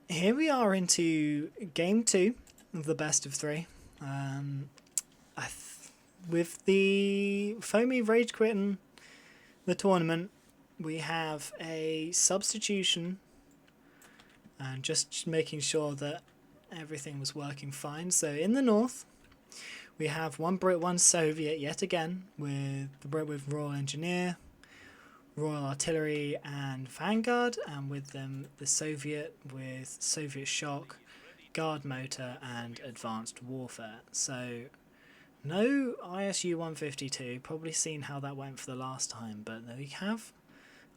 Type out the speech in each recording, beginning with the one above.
here we are into game 2 of the best of 3. With the Foamy rage quitting the tournament, we have a substitution and just making sure that everything was working fine. So in the north, we have one Brit, one Soviet yet again, with the Brit with Royal Engineer, Royal Artillery and Vanguard, and with them the Soviet with Soviet Shock, Guard Motor and Advanced Warfare. So no ISU 152, probably seen how that went for the last time, but we have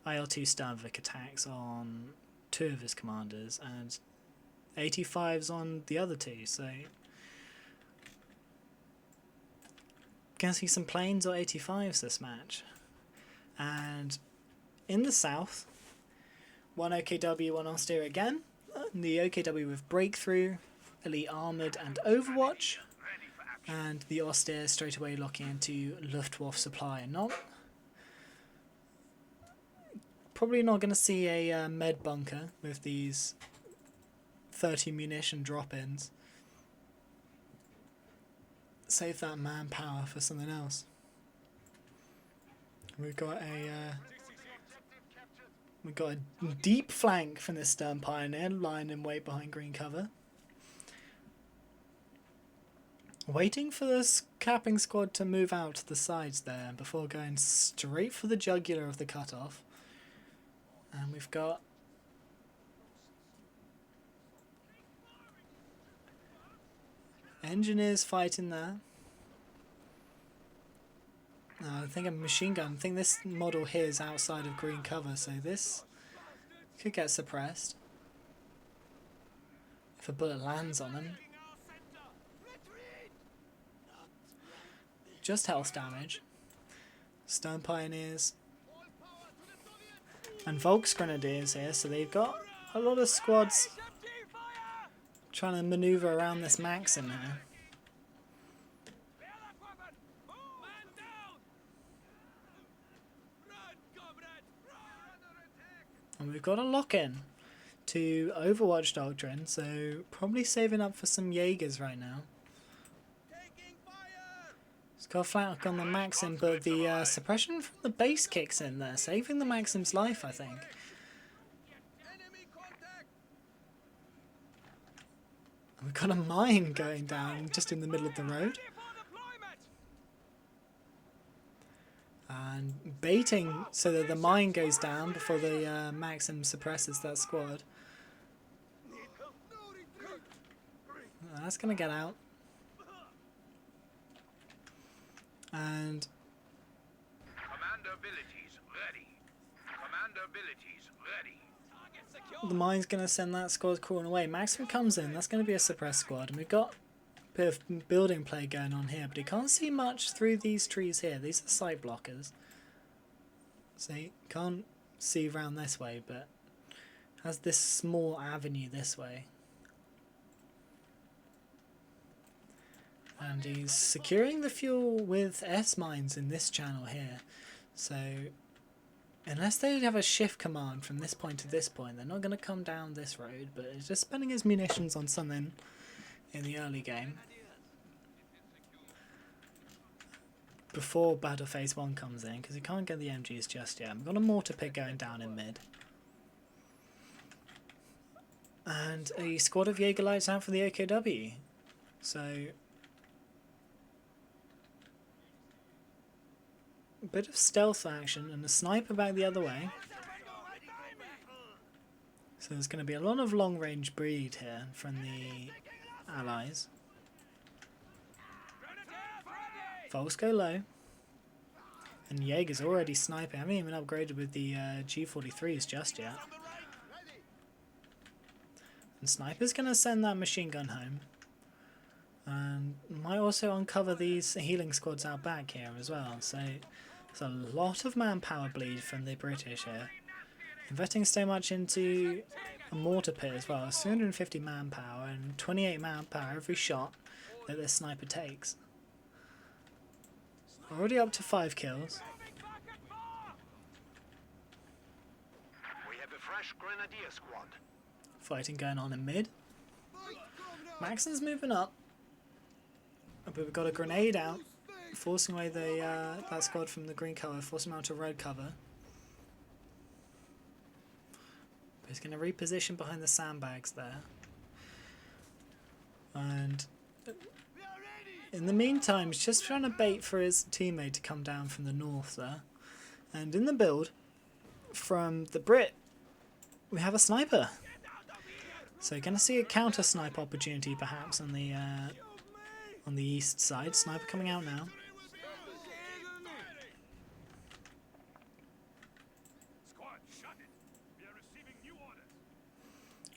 IL-2 Sternvik attacks on 2 of his commanders and 85s on the other 2, so gonna see some planes or 85s this match. And in the south, one OKW, one Austere again, the OKW with Breakthrough, Elite Armoured and Overwatch, and the Austere straight away locking into Luftwaffe supply. Probably not going to see a med bunker with these 30 munition drop-ins. Save that manpower for something else. We've got a deep flank from the Stern Pioneer, lying in wait behind green cover. Waiting for this capping squad to move out to the sides there before going straight for the jugular of the cutoff. And we've got engineers fighting there. I think a machine gun. I think this model here is outside of green cover, so this could get suppressed if a bullet lands on him. Just health damage. Stern Pioneers and Volksgrenadiers here, so they've got a lot of squads trying to maneuver around this Maxim here. And we've got a lock-in to Overwatch Doctrine, so probably saving up for some Jaegers right now. It's got a flank on the Maxim, but the suppression from the base kicks in there, saving the Maxim's life, I think. And we've got a mine going down just in the middle of the road. And baiting so that the mine goes down before the Maxim suppresses that squad. That's going to get out. And Commander abilities ready. Commander abilities ready. The mine's going to send that squad crawling away. Maxim comes in, that's going to be a suppressed squad. And we've got a bit of building play going on here, but you can't see much through these trees here. These are sight blockers. So you can't see around this way, but has this small avenue this way. And he's securing the fuel with S-mines in this channel here. So unless they have a shift command from this point to this point, they're not going to come down this road, but he's just spending his munitions on something in the early game before Battle Phase 1 comes in, because he can't get the MGs just yet. We've got a mortar pit going down in mid. And a squad of Jaeger lights out for the OKW. So a bit of stealth action and a sniper back the other way. So there's going to be a lot of long range breed here from the allies. Volks go low. And Jaeger's already sniping. I haven't even upgraded with the G43s just yet. And Sniper's going to send that machine gun home. And might also uncover these healing squads out back here as well. So there's a lot of manpower bleed from the British here. Investing so much into a mortar pit as well. It's 250 manpower and 28 manpower every shot that this sniper takes. Already up to 5 kills. We have a fresh grenadier squad. fighting going on in mid. Maxon's moving up, but we've got a grenade out, forcing away the that squad from the green cover, forcing them out to red cover. But he's going to reposition behind the sandbags there. And in the meantime, he's just trying to bait for his teammate to come down from the north there. And in the build, from the Brit, we have a sniper. So you're going to see a counter snipe opportunity perhaps on the east side. Sniper coming out now.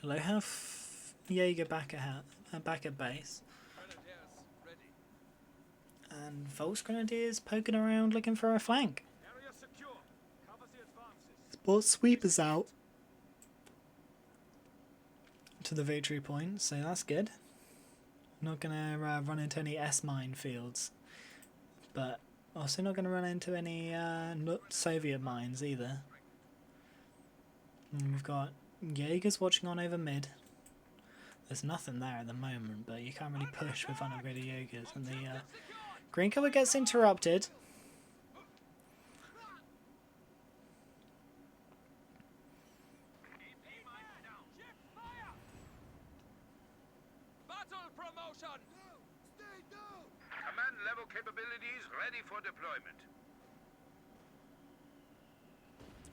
Low health Jaeger back at base. And Volksgrenadiers poking around looking for a flank. Sport sweepers out to the victory point, so that's good. Not going to run into any S-mine fields, but also not going to run into any Soviet mines either. And we've got Jaegers watching on over mid. There's nothing there at the moment, but you can't really push with unupgraded Jaegers. And the green cover gets interrupted. Command level capabilities ready for deployment.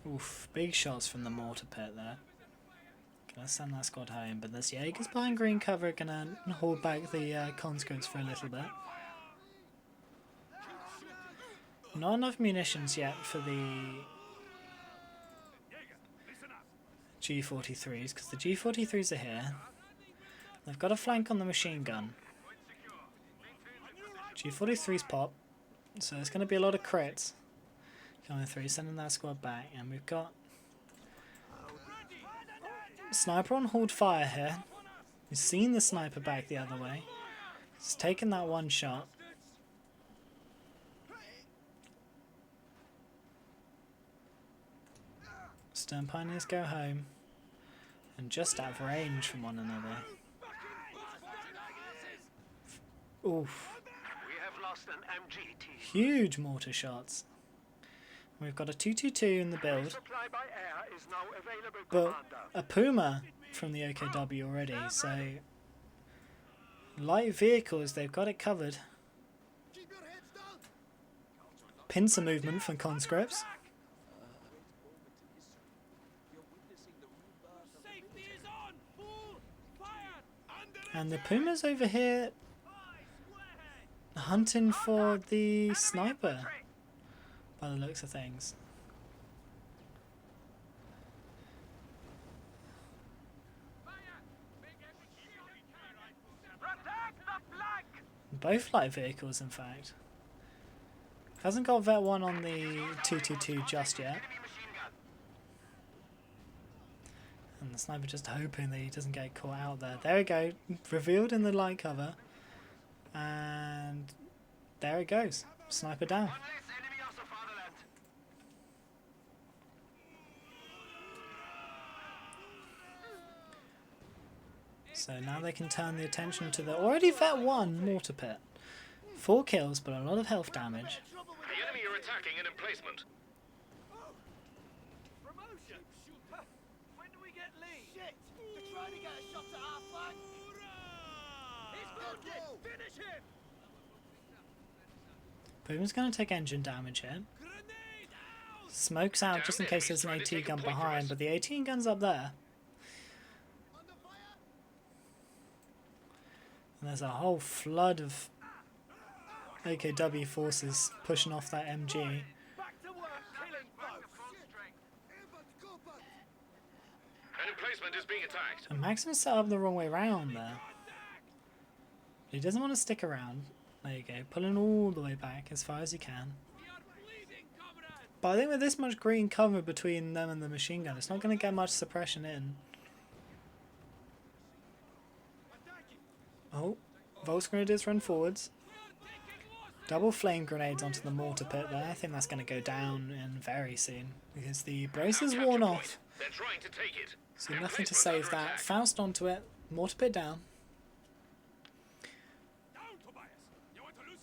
Oof, big shots from the mortar pit there. Gonna send that squad home, but this Jaeger's behind green cover, gonna hold back the conscripts for a little bit. Not enough munitions yet for the G43s, because the G43s are here. They've got a flank on the machine gun. G43's pop, so there's going to be a lot of crits coming through, sending that squad back, and we've got sniper on hold fire here. We've seen the sniper back the other way. He's taken that one shot. Stern Pioneers go home and just out of range from one another. Oof. Huge mortar shots. We've got a 222 in the build, but a Puma from the OKW already, so light vehicles, they've got it covered. Pincer movement from conscripts. And the Puma's over here hunting for the sniper, by the looks of things. Both light vehicles, in fact. Hasn't got Vet 1 on the 222 just yet. And the sniper just hoping that he doesn't get caught out there. There we go, revealed in the light cover. And there it goes, sniper down. So now they can turn the attention to the already Vet 1 mortar pit. 4 kills, but a lot of health damage. The enemy are attacking an emplacement. When do we get lead? Shit! They're trying to get a shot at our flank. He's got it! Finish him! Boom's going to take engine damage here. Smoke's out just in case there's an AT gun behind, but the 18 gun's up there. And there's a whole flood of AKW forces pushing off that MG. Back to work, killing folks. An emplacement is being attacked. And Maximus set up the wrong way round there. He doesn't want to stick around. There you go, pulling all the way back as far as he can. But I think with this much green cover between them and the machine gun, it's not going to get much suppression in. Oh, Volksgrenadiers run forwards. Double flame grenades onto the mortar pit there. I think that's going to go down in very soon because the brace is worn off. They're trying to take it. So nothing to save that. Faust onto it. Mortar pit down.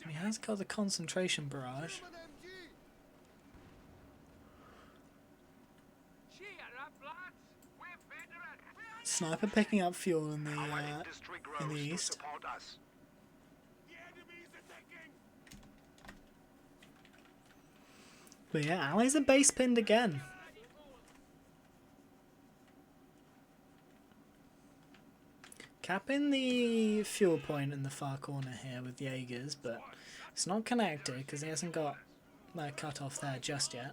He has got the concentration barrage. Sniper picking up fuel in the east. But yeah, allies are base pinned again. Capping the fuel point in the far corner here with Jaegers, but it's not connected because he hasn't got that cut off there just yet.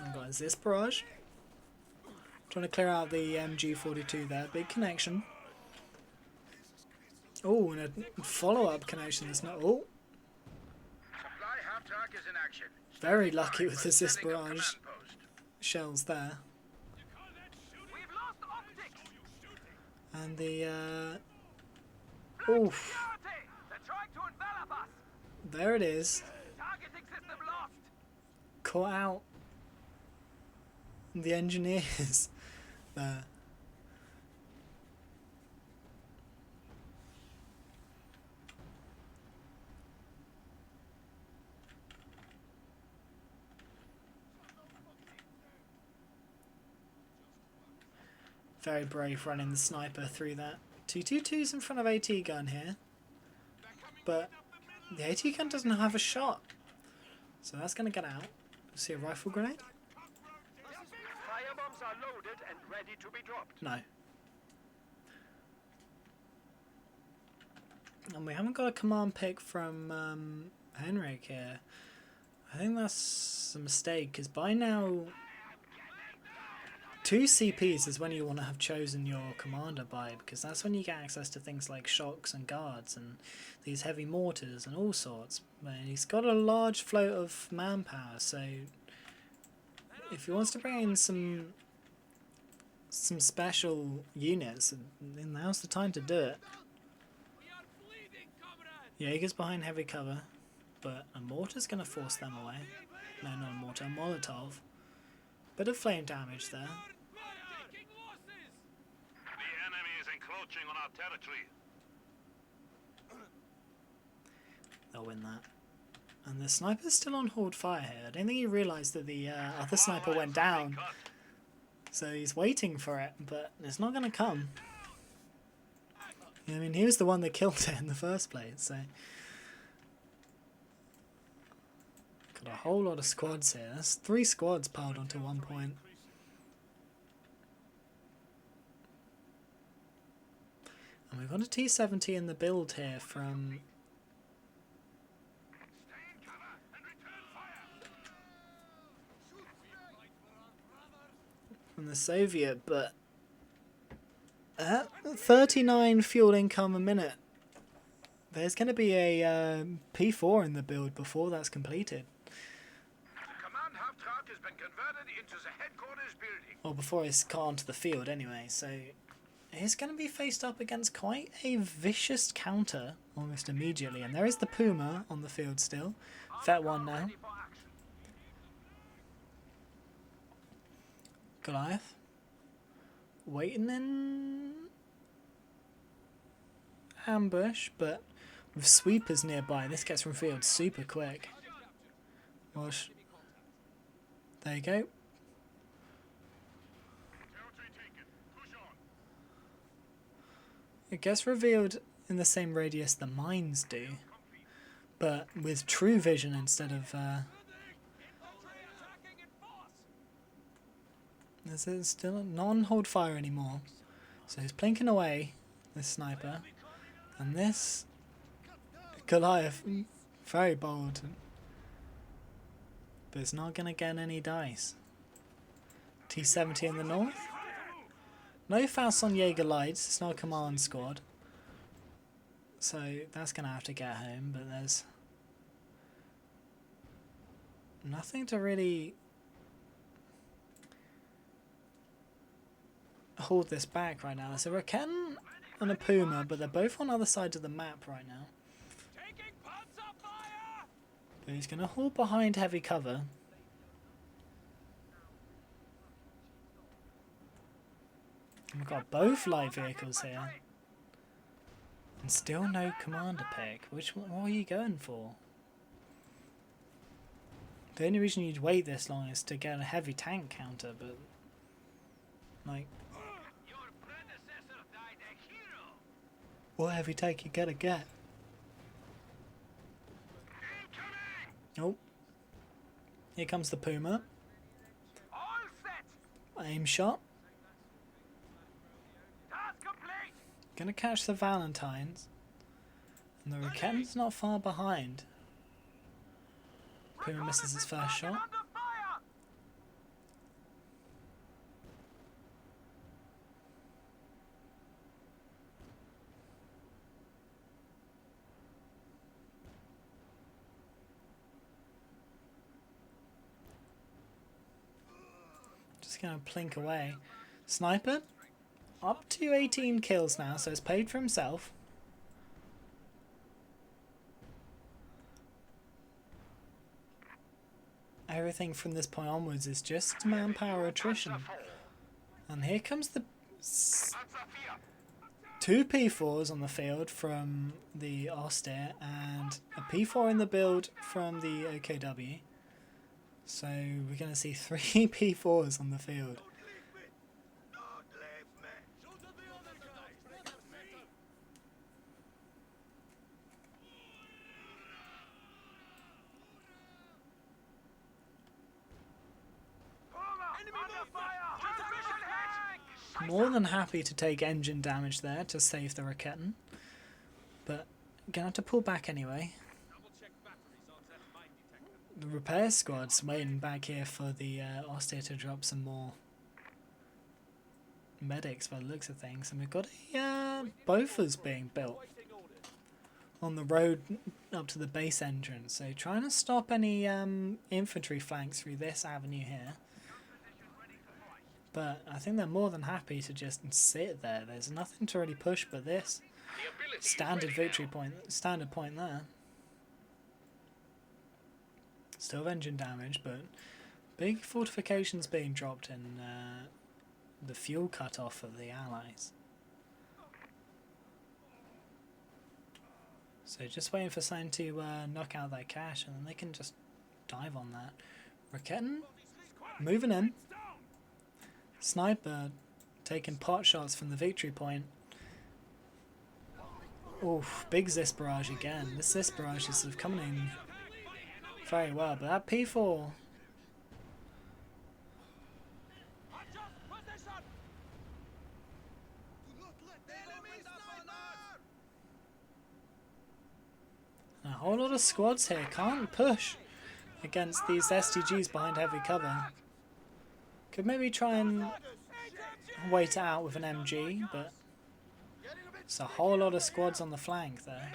I've got this barrage. Trying to clear out the MG42 there. Big connection. Oh, and a follow-up connection. There's no. Oh. Supply half track is in action. Very lucky with the Zis barrage shells there. And the oof. There it is. Caught out the engineers there. Very brave running the sniper through that. 222's in front of AT gun here. But the AT gun doesn't have a shot. So that's going to get out. See a rifle grenade? Firebombs are loaded and ready to be dropped. No. And we haven't got a command pick from Heinrich here. I think that's a mistake because by now 2 CPs is when you want to have chosen your commander by, because that's when you get access to things like shocks and guards and these heavy mortars and all sorts. But he's got a large float of manpower, so if he wants to bring in some special units, then now's the time to do it. Jaeger's behind heavy cover, but a mortar's going to force them away. No, not a mortar, a Molotov. Bit of flame damage there. The enemy is encroaching on our territory. They'll win that. And the sniper's still on hold fire here. I don't think he realised that the other sniper went down. So he's waiting for it, but it's not going to come. I mean, he was the one that killed it in the first place, so... Got a whole lot of squads here. That's 3 squads piled onto one point. And we've got a T-70 in the build here from the Soviet, but at 39 fuel income a minute, there's going to be a P4 in the build before that's completed. The command half track has been converted into the headquarters building. Or before it's got onto the field anyway, so it's going to be faced up against quite a vicious counter almost immediately. And there is the Puma on the field still. Vet 1 now. Goliath. Waiting in ambush, but with sweepers nearby, this gets from field super quick. Wash. There you go. It gets revealed in the same radius the mines do, but with true vision instead of there's still not on hold fire anymore. So he's plinking away, this sniper. And this Goliath, very bold. But it's not going to get any dice. T-70 in the north. No Faust on Jaeger Lights, it's not a command squad. So that's going to have to get home, but there's nothing to really hold this back right now. So Raken and a Puma, but they're both on other sides of the map right now. Taking panzer fire! But he's going to hold behind heavy cover. And we've got both light vehicles here. And still no commander pick. What are you going for? The only reason you'd wait this long is to get a heavy tank counter, but... like... Your predecessor died a hero. what heavy tank you gotta get? Oh. Here comes the Puma. All set. Aim shot. Task complete. Gonna catch the Valentines. And the Raketten's not far behind. Puma misses his first shot. Under fire. Just gonna plink away. Sniper, up to 18 kills now, so it's paid for himself. Everything from this point onwards is just manpower attrition. And here comes the two P4s on the field from the Austere and a P4 in the build from the OKW. So we're going to see 3 P4s on the field. More than happy to take engine damage there to save the Raketten, but gonna have to pull back anyway. The repair squad's waiting back here for the Austere to drop some more medics by the looks of things, and we've got Bofors being built on the road up to the base entrance, so trying to stop any infantry flanks through this avenue here. But I think they're more than happy to just sit there. There's nothing to really push but this. Standard victory point, standard point there. Still engine damage, but big fortifications being dropped in the fuel cut-off of the Allies. So just waiting for something to knock out their cash, and then they can just dive on that. Raketten moving in. Sniper taking pot shots from the victory point. Oof, big Zis barrage again. This Zis barrage is sort of coming in very well, but that P4... a whole lot of squads here can't push against these STGs behind heavy cover. Could maybe try and wait it out with an MG, but it's a whole lot of squads on the flank there.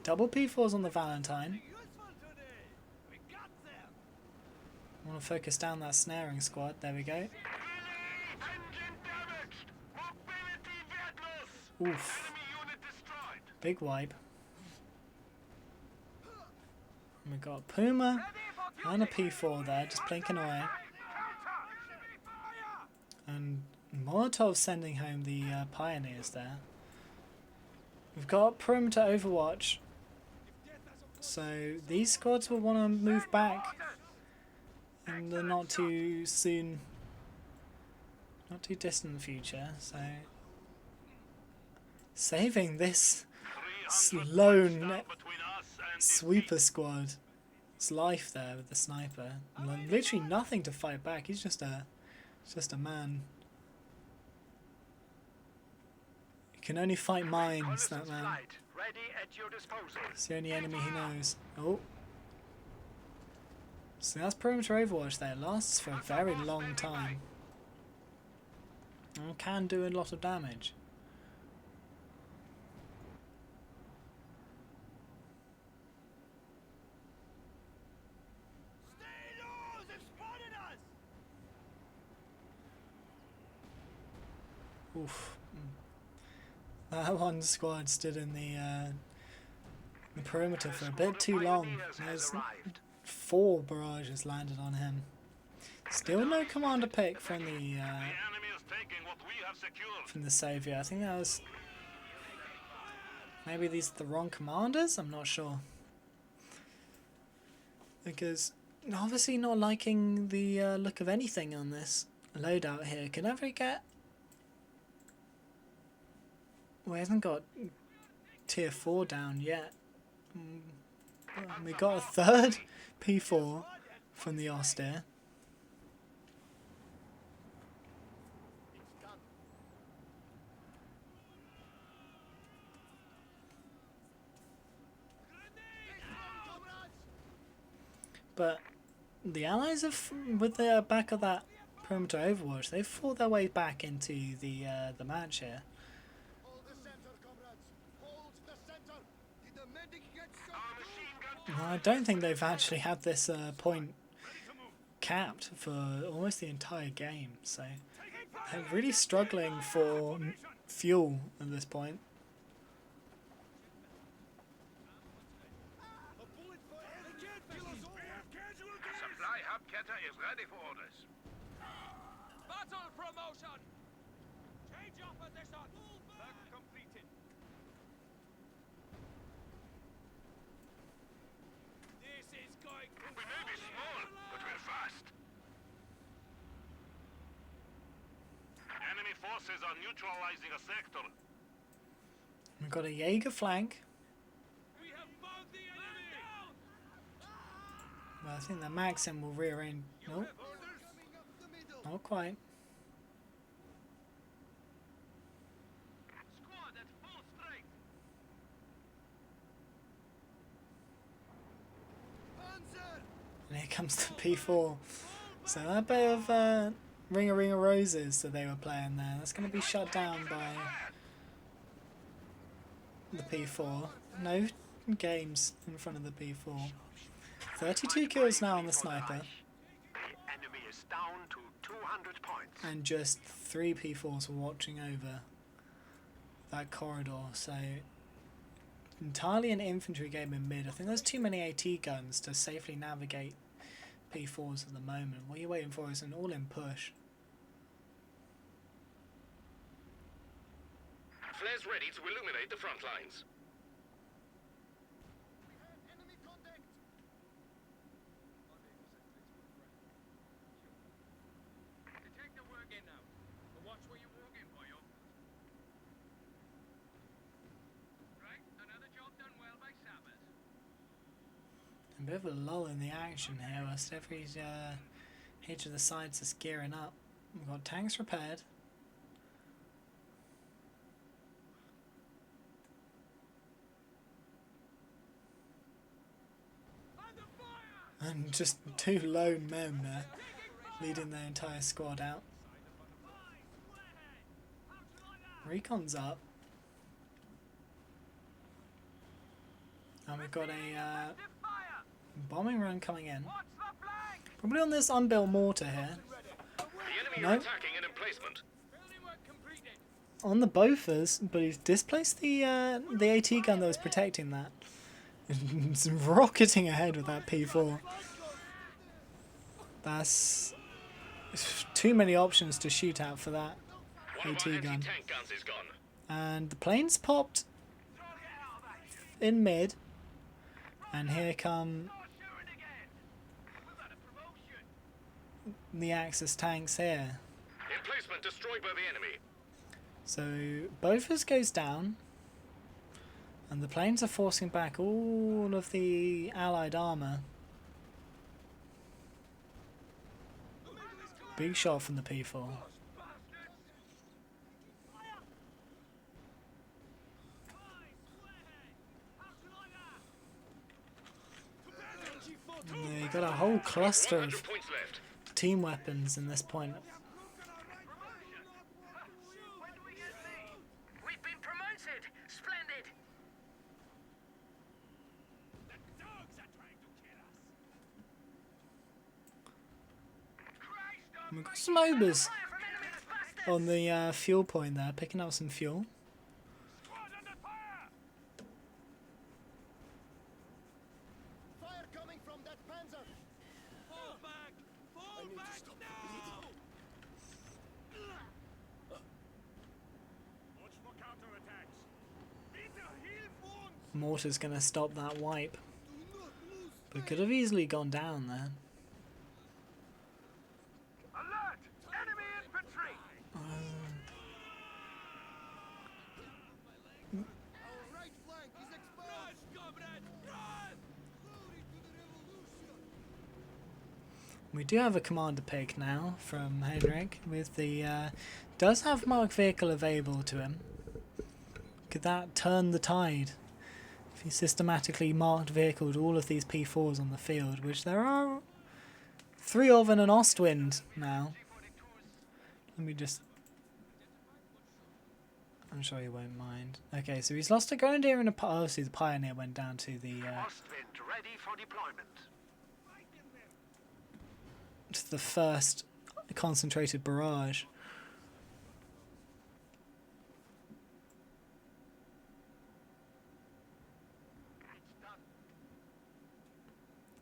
Double P4s on the Valentine. I want to focus down that snaring squad. There we go. Oof. Big wipe. And we've got Puma and a P4 there, just blinking away. And Molotov sending home the Pioneers there. We've got perimeter overwatch. So these squads will want to move back in the not too soon, not too distant future. So saving this lone sweeper squad, it's life there with the sniper. Literally nothing to fight back. He's just a man. He can only fight mines, that man. It's the only enemy he knows. Oh. So that's perimeter overwatch there. It lasts for a very long time. And can do a lot of damage. Oof. That one squad stood in the perimeter for a bit too long. There's 4 barrages landed on him. Still no commander pick from the savior. I think that was maybe these are the wrong commanders. I'm not sure, because obviously not liking the look of anything on this loadout here. Can ever get? We haven't got tier 4 down yet. We got a 3rd P4 from the austere. But the allies have, with the back of that perimeter overwatch, they've fought their way back into the match here. I don't think they've actually had this point capped for almost the entire game, so they're really struggling for fuel at this point. Supply hub Keter is ready for orders. Battle promotion! Change your position! Work completed. This is going to We may be small, but we're fast. Enemy forces are neutralizing a sector. We've got a Jaeger flank. We have found the enemy! Well, I think the Maxim will rearrange. Nope, not quite. Squad at full strength! And here comes the P4. So that bit of Ring of Roses that they were playing there, that's going to be shut down by the P4. No games in front of the P4. 32 kills now on the sniper. The enemy is down to 200 points. And just 3 P4s were watching over that corridor. So entirely an infantry game in mid. I think there's too many AT guns to safely navigate P4s at the moment. What you're waiting for is an all-in push. Flares ready to illuminate the front lines. Enemy contact! Detect the work in now. But watch where you're walking, boyo. Right, another job done well by Sabbers. A bit of a lull in the action here, whilst every each of the sides is gearing up. We've got tanks repaired. And just 2 lone men there, leading their entire squad out. Recon's up. And we've got a bombing run coming in. Probably on this unbuilt mortar here. The enemy No. are attacking an emplacement. Building work completed. On the Bofors, but he's displaced the AT gun that was protecting that. It's rocketing ahead with that P4. That's too many options to shoot at for that One of AT our gun. anti-tank guns is gone. And the plane's popped in mid. And here come the Axis tanks here. Emplacement destroyed by the enemy. So Bofors goes down. And the planes are forcing back all of the Allied armour. Big shot from the P4. And you got a whole cluster 100 of points left. team weapons in this point. When do we get leave? We've been promoted! Splendid! The dogs are trying to kill us! And we've got some obers. Fire from enemies, bastard! on the fuel point there, picking up some fuel. Squad under fire! Fire coming from that panzer! Fall back! Fall back now! Watch for counterattacks. Bitte hilf uns! Mortar's gonna stop that wipe. But could have easily gone down there. Alert! Enemy infantry! Our right flank is exposed! Run, comrade! Run! Glory to the revolution! We do have a commander pick now from Heinrich with the does have marked vehicle available to him. Could that turn the tide? If he systematically marked vehicled all of these P4s on the field, which there are 3 of in an Ostwind now. Let me just... I'm sure he won't mind. Okay, so he's lost a Grenadier and a... Obviously the Pioneer went down to the... Ostwind ready for deployment. to the first concentrated barrage.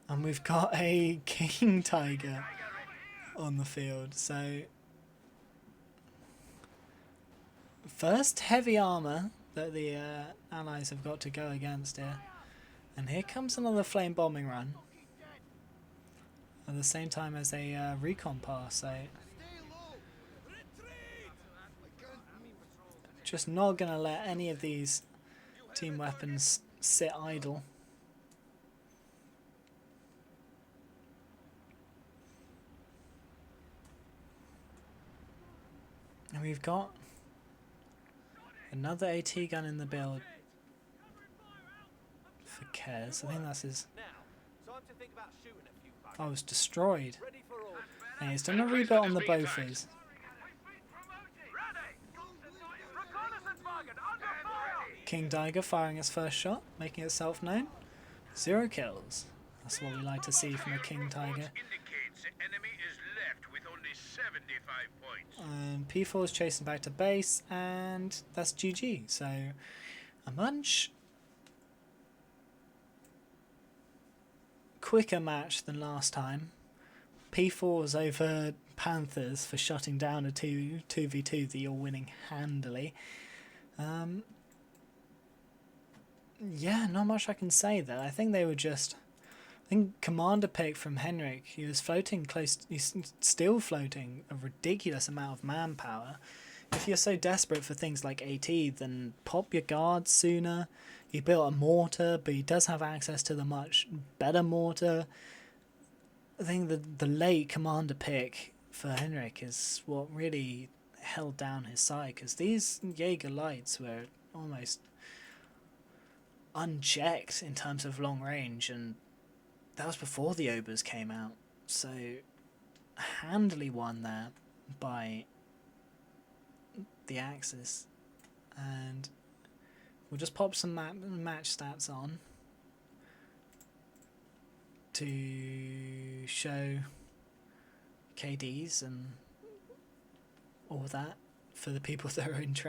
And we've got a King Tiger on the field, so first heavy armour that the Allies have got to go against here. And here comes another flame bombing run at the same time as a recon pass, so Stay low! Retreat! just not going to let any of these team weapons sit idle. And we've got another AT gun in the build for Kez. I think that's his... I was destroyed. And he's done a rebuild on the Bofors. Ready! Reconnaissance wagon under fire! King Tiger firing his first shot, making itself known. 0 kills. That's what we like to see from a King Tiger. Indicates the enemy is left with only 75 points. And P4 is chasing back to base, and that's GG. So a much quicker match than last time. P4's over Panthers for shutting down a 2v2 that you're winning handily. Yeah, not much I can say there. I think they were just... I think commander pick from Heinrich, he was floating close, he's still floating a ridiculous amount of manpower. If you're so desperate for things like AT, then pop your guards sooner. He built a mortar, but he does have access to the much better mortar. I think the late commander pick for Heinrich is what really held down his side, because these Jaeger lights were almost unchecked in terms of long range, and that was before the Obers came out. So handily won there by the Axis. And we'll just pop some match stats on to show KDs and all that for the people that are interested.